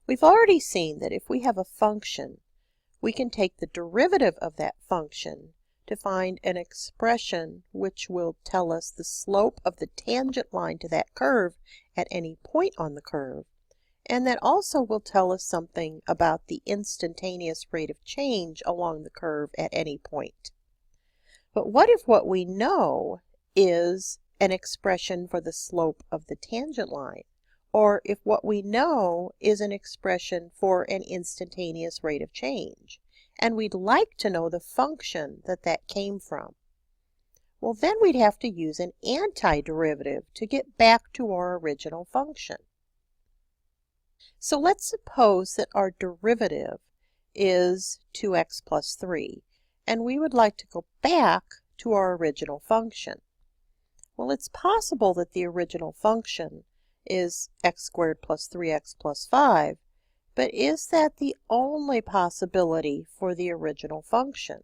We've already seen that if we have a function, we can take the derivative of that function to find an expression which will tell us the slope of the tangent line to that curve at any point on the curve, and that also will tell us something about the instantaneous rate of change along the curve at any point. But what if what we know is an expression for the slope of the tangent line? Or if what we know is an expression for an instantaneous rate of change, and we'd like to know the function that came from? Well, then we'd have to use an antiderivative to get back to our original function. So let's suppose that our derivative is 2x plus 3, and we would like to go back to our original function. Well, it's possible that the original function is x squared plus 3x plus 5, but is that the only possibility for the original function?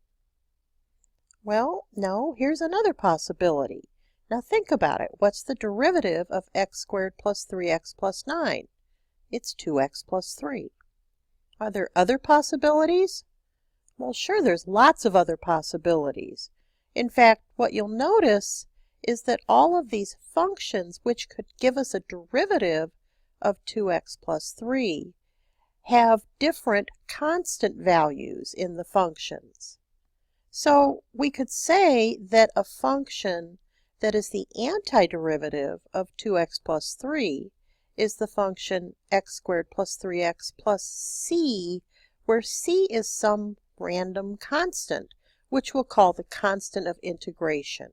Well, no, here's another possibility. Now think about it. What's the derivative of x squared plus 3x plus 9? It's 2x plus 3. Are there other possibilities? Well, sure, there's lots of other possibilities. In fact, what you'll notice is that all of these functions which could give us a derivative of 2x plus 3 have different constant values in the functions. So we could say that a function that is the antiderivative of 2x plus 3 is the function x squared plus 3x plus c, where c is some random constant, which we'll call the constant of integration.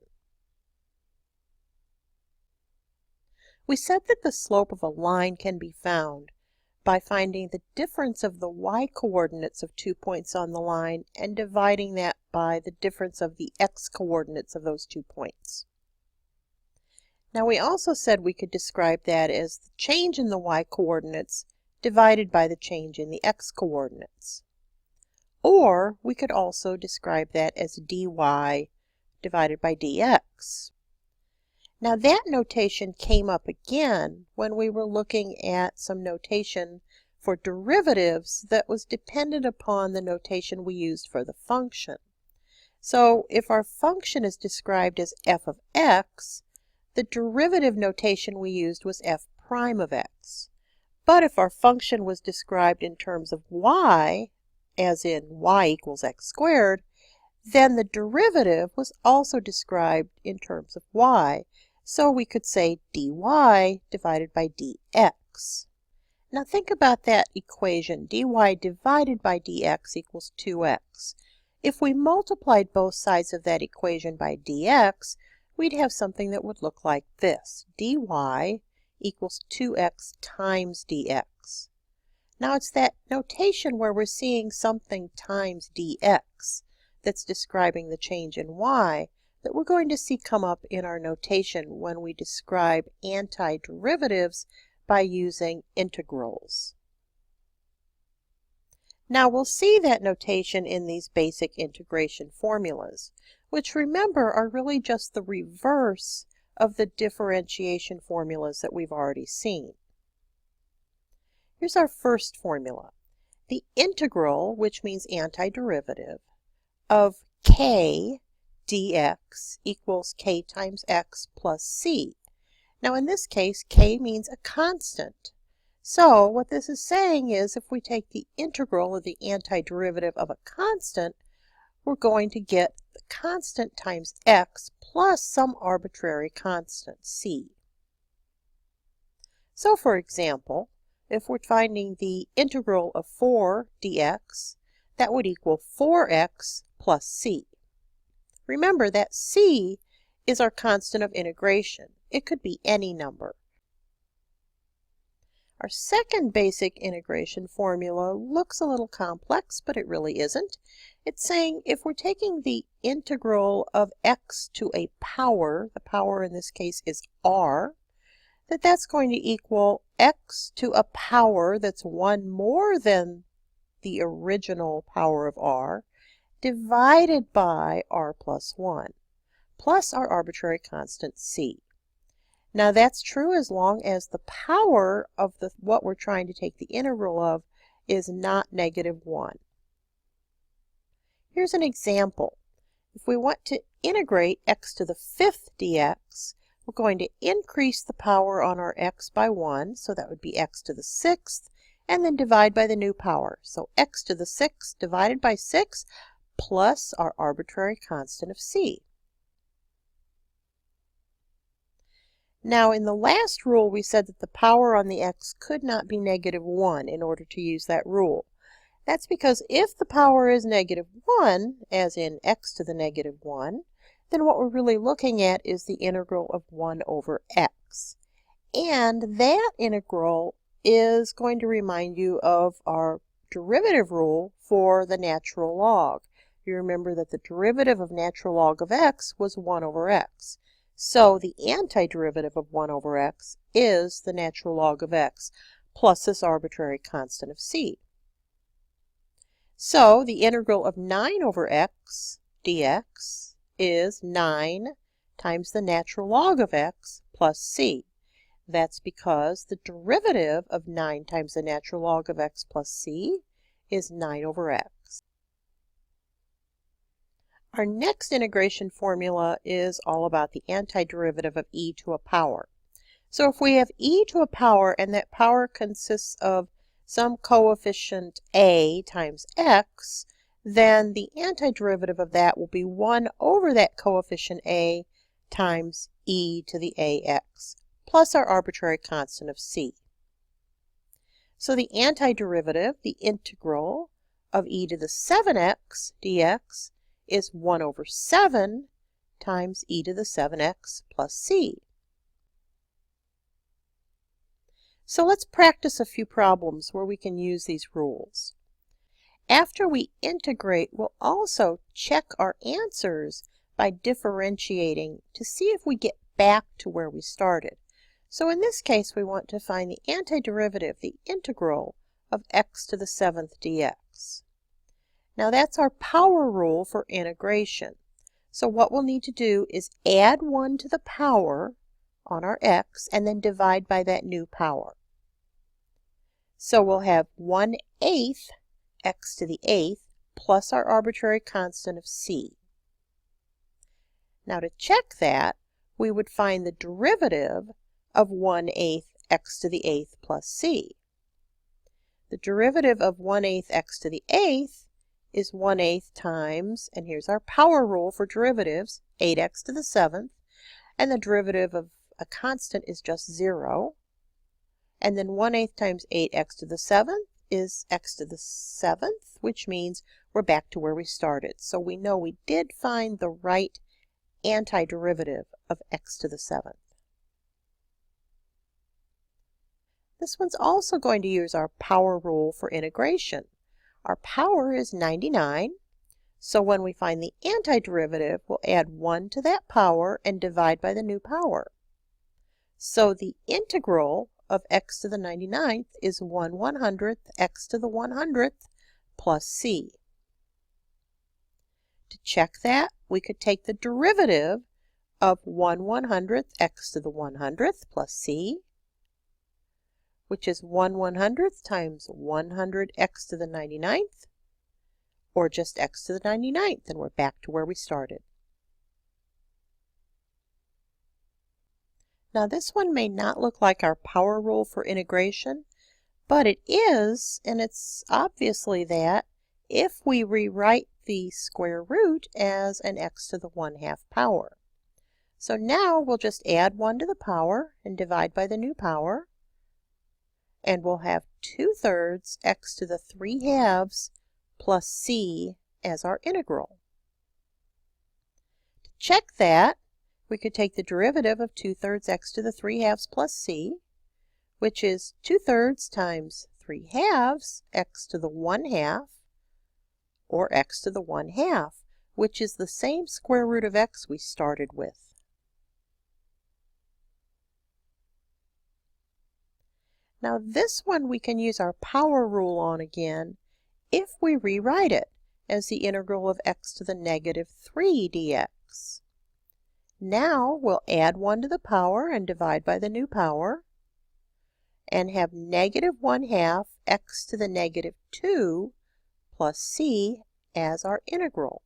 We said that the slope of a line can be found by finding the difference of the y-coordinates of 2 points on the line and dividing that by the difference of the x-coordinates of those 2 points. Now we also said we could describe that as the change in the y-coordinates divided by the change in the x-coordinates. Or we could also describe that as dy divided by dx. Now that notation came up again when we were looking at some notation for derivatives that was dependent upon the notation we used for the function. So if our function is described as f of x, the derivative notation we used was f prime of x. But if our function was described in terms of y, as in y equals x squared, then the derivative was also described in terms of y. So we could say dy divided by dx. Now think about that equation. Dy divided by dx equals 2x. If we multiplied both sides of that equation by dx, we'd have something that would look like this. Dy equals 2x times dx. Now it's that notation where we're seeing something times dx that's describing the change in y that we're going to see come up in our notation when we describe antiderivatives by using integrals. Now we'll see that notation in these basic integration formulas, which remember are really just the reverse of the differentiation formulas that we've already seen. Here's our first formula. The integral, which means antiderivative, of k dx equals k times x plus c. Now in this case, k means a constant. So what this is saying is if we take the integral of the antiderivative of a constant, we're going to get the constant times x plus some arbitrary constant, c. So for example, if we're finding the integral of 4 dx, that would equal 4x plus c. Remember that c is our constant of integration. It could be any number. Our second basic integration formula looks a little complex, but it really isn't. It's saying if we're taking the integral of x to a power, the power in this case is r, that's going to equal x to a power that's 1 more than the original power of r, divided by r plus 1, plus our arbitrary constant c. Now that's true as long as the power of what we're trying to take the integral of is not -1. Here's an example. If we want to integrate x to the 5th dx, we're going to increase the power on our x by 1, so that would be x to the 6th, and then divide by the new power. So x to the 6th divided by 6 plus our arbitrary constant of c. Now in the last rule we said that the power on the x could not be -1 in order to use that rule. That's because if the power is -1, as in x to the -1, then what we're really looking at is the integral of 1 over x. And that integral is going to remind you of our derivative rule for the natural log. You remember that the derivative of natural log of x was 1 over x. So the antiderivative of 1 over x is the natural log of x plus this arbitrary constant of c. So the integral of 9 over x dx is 9 times the natural log of x plus c. That's because the derivative of 9 times the natural log of x plus c is 9 over x. Our next integration formula is all about the antiderivative of e to a power. So if we have e to a power and that power consists of some coefficient a times x, then the antiderivative of that will be 1 over that coefficient a times e to the ax, plus our arbitrary constant of c. So the antiderivative, the integral of e to the 7x dx, is 1 over 7 times e to the 7x plus c. So let's practice a few problems where we can use these rules. After we integrate, we'll also check our answers by differentiating to see if we get back to where we started. So in this case, we want to find the antiderivative, the integral of x to the 7th dx. Now that's our power rule for integration. So what we'll need to do is add 1 to the power on our x and then divide by that new power. So we'll have 1/8 x to the 8th plus our arbitrary constant of c. Now to check that, we would find the derivative of 1/8 x to the 8th plus c. The derivative of 1/8 x to the 8th is 1/8 times, and here's our power rule for derivatives, 8x to the 7th, and the derivative of a constant is just 0. And then 1/8 times 8x to the 7th is x to the 7th, which means we're back to where we started. So we know we did find the right antiderivative of x to the 7th. This one's also going to use our power rule for integration. Our power is 99, so when we find the antiderivative, we'll add 1 to that power and divide by the new power. So the integral of x to the 99th is 1/100th x to the 100th plus c. To check that, we could take the derivative of 1/100th x to the 100th plus c, which is 1/100th times 100x to the 99th, or just x to the 99th, and we're back to where we started. Now this one may not look like our power rule for integration, but it is, and it's obviously that, if we rewrite the square root as an x to the 1/2 power. So now we'll just add 1 to the power and divide by the new power, and we'll have 2/3 x to the 3/2 plus c as our integral. To check that, we could take the derivative of 2/3 x to the 3/2 plus c, which is 2/3 times 3/2 x to the 1/2, or x to the 1/2, which is the same square root of x we started with. Now this one we can use our power rule on again if we rewrite it as the integral of x to the -3 dx. Now we'll add 1 to the power and divide by the new power, and have negative 1/2 x to the negative 2 plus c as our integral.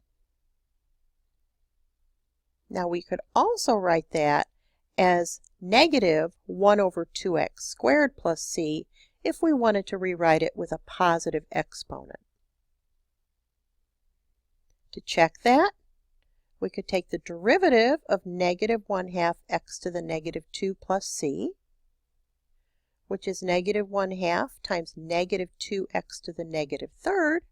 Now we could also write that as negative 1 over 2x squared plus c if we wanted to rewrite it with a positive exponent. To check that, we could take the derivative of negative 1/2 x to the negative 2 plus c, which is negative 1/2 times negative 2x to the negative third,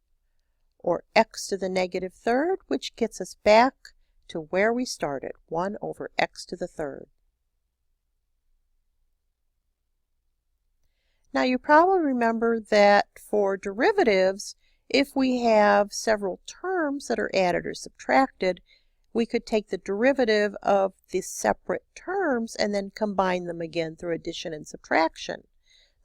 or x to the negative third, which gets us back to where we started, 1 over x to the third. Now you probably remember that for derivatives, if we have several terms that are added or subtracted, we could take the derivative of the separate terms and then combine them again through addition and subtraction.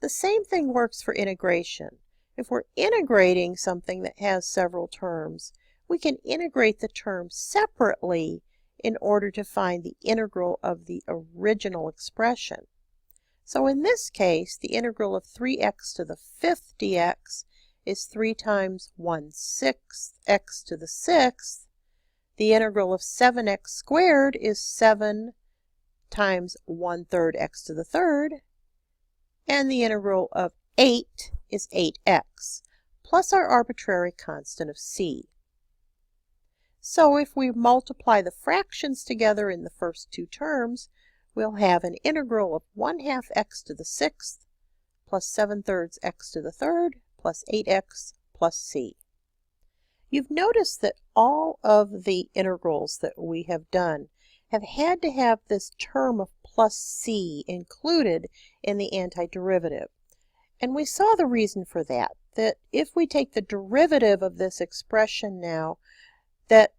The same thing works for integration. If we're integrating something that has several terms, we can integrate the terms separately in order to find the integral of the original expression. So in this case, the integral of 3x to the 5th dx is 3 times 1/6 x to the 6th. The integral of 7x squared is 7 times 1/3 x to the 3rd. And the integral of 8 is 8x, plus our arbitrary constant of c. So if we multiply the fractions together in the first two terms, we'll have an integral of 1/2 x to the 6th plus 7/3 x to the 3rd plus 8x plus c. You've noticed that all of the integrals that we have done have had to have this term of plus c included in the antiderivative. And we saw the reason for that if we take the derivative of this expression now, that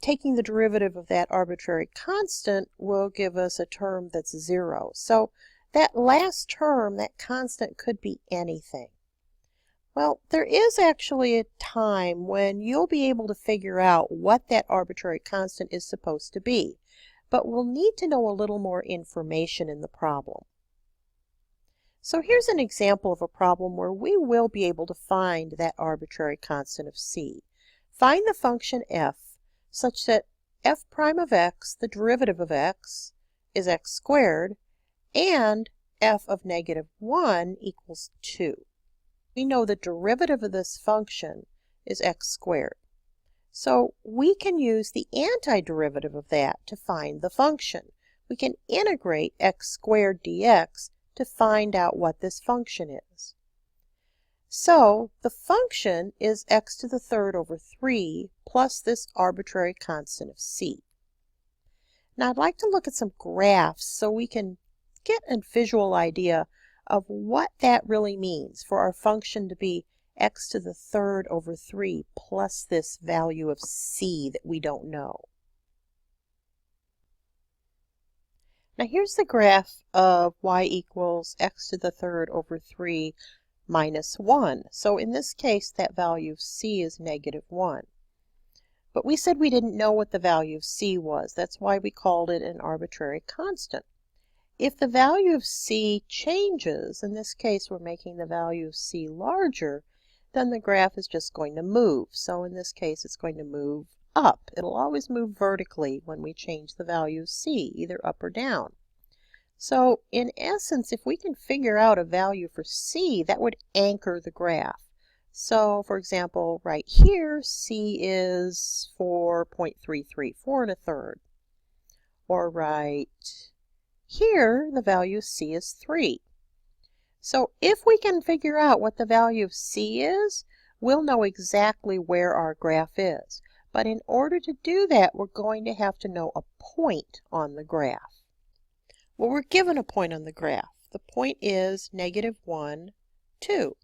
taking the derivative of that arbitrary constant will give us a term that's 0. So that last term, that constant, could be anything. Well, there is actually a time when you'll be able to figure out what that arbitrary constant is supposed to be, but we'll need to know a little more information in the problem. So here's an example of a problem where we will be able to find that arbitrary constant of c. Find the function f such that f prime of x, the derivative of x, is x squared, and f of negative 1 equals 2. We know the derivative of this function is x squared. So we can use the antiderivative of that to find the function. We can integrate x squared dx to find out what this function is. So the function is x to the 3rd over 3 plus this arbitrary constant of c. Now I'd like to look at some graphs so we can get a visual idea of what that really means for our function to be x to the 3rd over 3 plus this value of c that we don't know. Now here's the graph of y equals x to the 3rd over 3 minus 1. So in this case, that value of c is negative 1. But we said we didn't know what the value of c was. That's why we called it an arbitrary constant. If the value of c changes, in this case we're making the value of c larger, then the graph is just going to move. So in this case it's going to move up. It'll always move vertically when we change the value of c, either up or down. So in essence, if we can figure out a value for c, that would anchor the graph. So for example, right here, c is 4.33, 4 1/3. Or right here, the value of c is 3. So if we can figure out what the value of c is, we'll know exactly where our graph is. But in order to do that, we're going to have to know a point on the graph. Well, we're given a point on the graph. The point is negative 1, 2.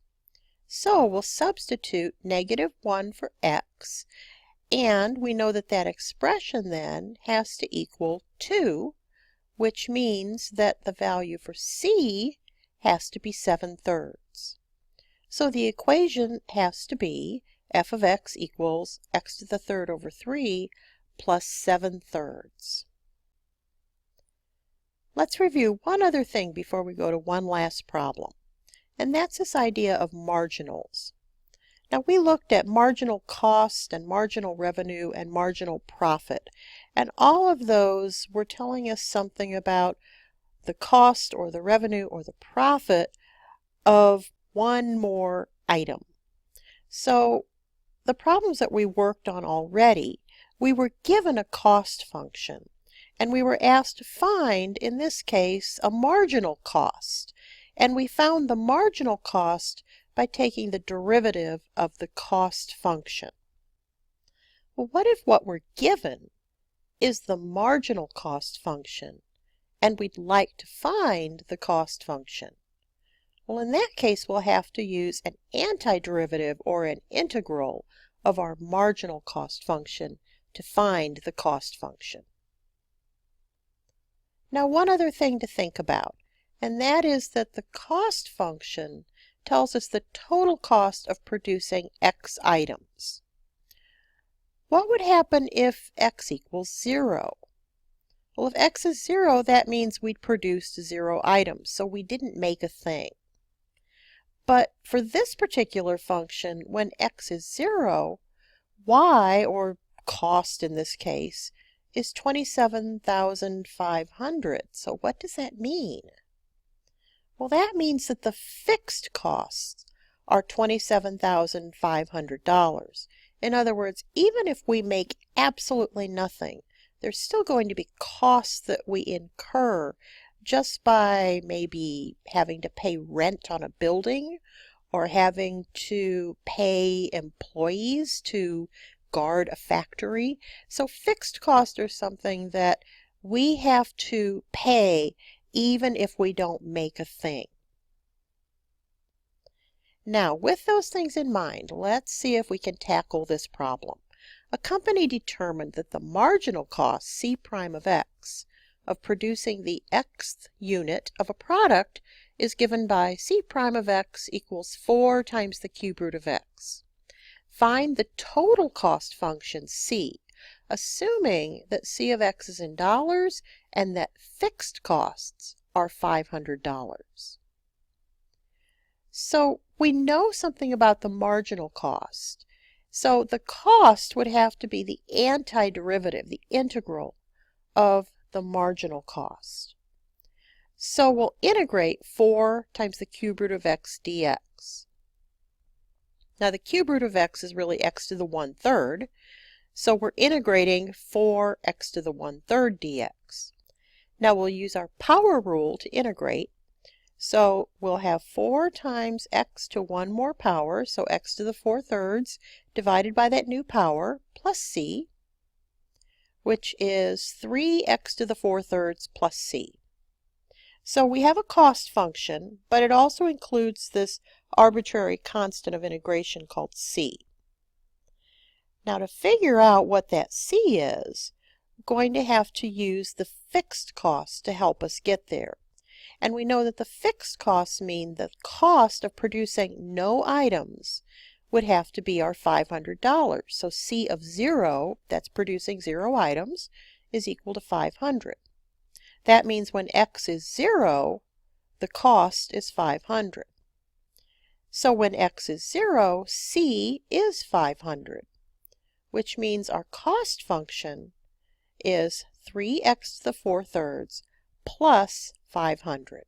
So we'll substitute negative 1 for x, and we know that that expression then has to equal 2, which means that the value for c has to be 7/3. So the equation has to be f of x equals x to the 3rd over 3 plus 7/3. Let's review one other thing before we go to one last problem, and that's this idea of marginals. Now, we looked at marginal cost and marginal revenue and marginal profit, and all of those were telling us something about the cost or the revenue or the profit of one more item. So the problems that we worked on already, we were given a cost function, and we were asked to find, in this case, a marginal cost. And we found the marginal cost by taking the derivative of the cost function. Well, what if what we're given is the marginal cost function, and we'd like to find the cost function? Well, in that case, we'll have to use an antiderivative or an integral of our marginal cost function to find the cost function. Now, one other thing to think about, and that is that the cost function tells us the total cost of producing X items. What would happen if X equals 0? Well, if X is 0, that means we'd produced 0 items, so we didn't make a thing. But for this particular function, when X is 0, Y, or cost in this case, is 27,500. So what does that mean? Well, that means that the fixed costs are $27,500. In other words, even if we make absolutely nothing, there's still going to be costs that we incur just by maybe having to pay rent on a building or having to pay employees to guard a factory. So fixed costs are something that we have to pay even if we don't make a thing. Now, with those things in mind, let's see if we can tackle this problem. A company determined that the marginal cost, C prime of X, of producing the Xth unit of a product is given by C prime of X equals 4 times the cube root of X. Find the total cost function C, assuming that C of X is in dollars and that fixed costs are $500. So we know something about the marginal cost. So the cost would have to be the antiderivative, the integral of the marginal cost. So we'll integrate 4 times the cube root of X dx. Now the cube root of X is really X to the 1/3. So we're integrating 4x to the 1/3 dx. Now we'll use our power rule to integrate. So we'll have 4 times x to 1 more power, so x to the 4/3 divided by that new power, plus c, which is 3x to the 4/3 plus c. So we have a cost function, but it also includes this arbitrary constant of integration called c. Now to figure out what that c is, we're going to have to use the fixed cost to help us get there. And we know that the fixed costs mean the cost of producing no items would have to be our $500. So C of 0, that's producing 0 items, is equal to 500. That means when X is 0, the cost is 500. So when X is 0, C is 500, which means our cost function is 3x to the 4/3 plus 500.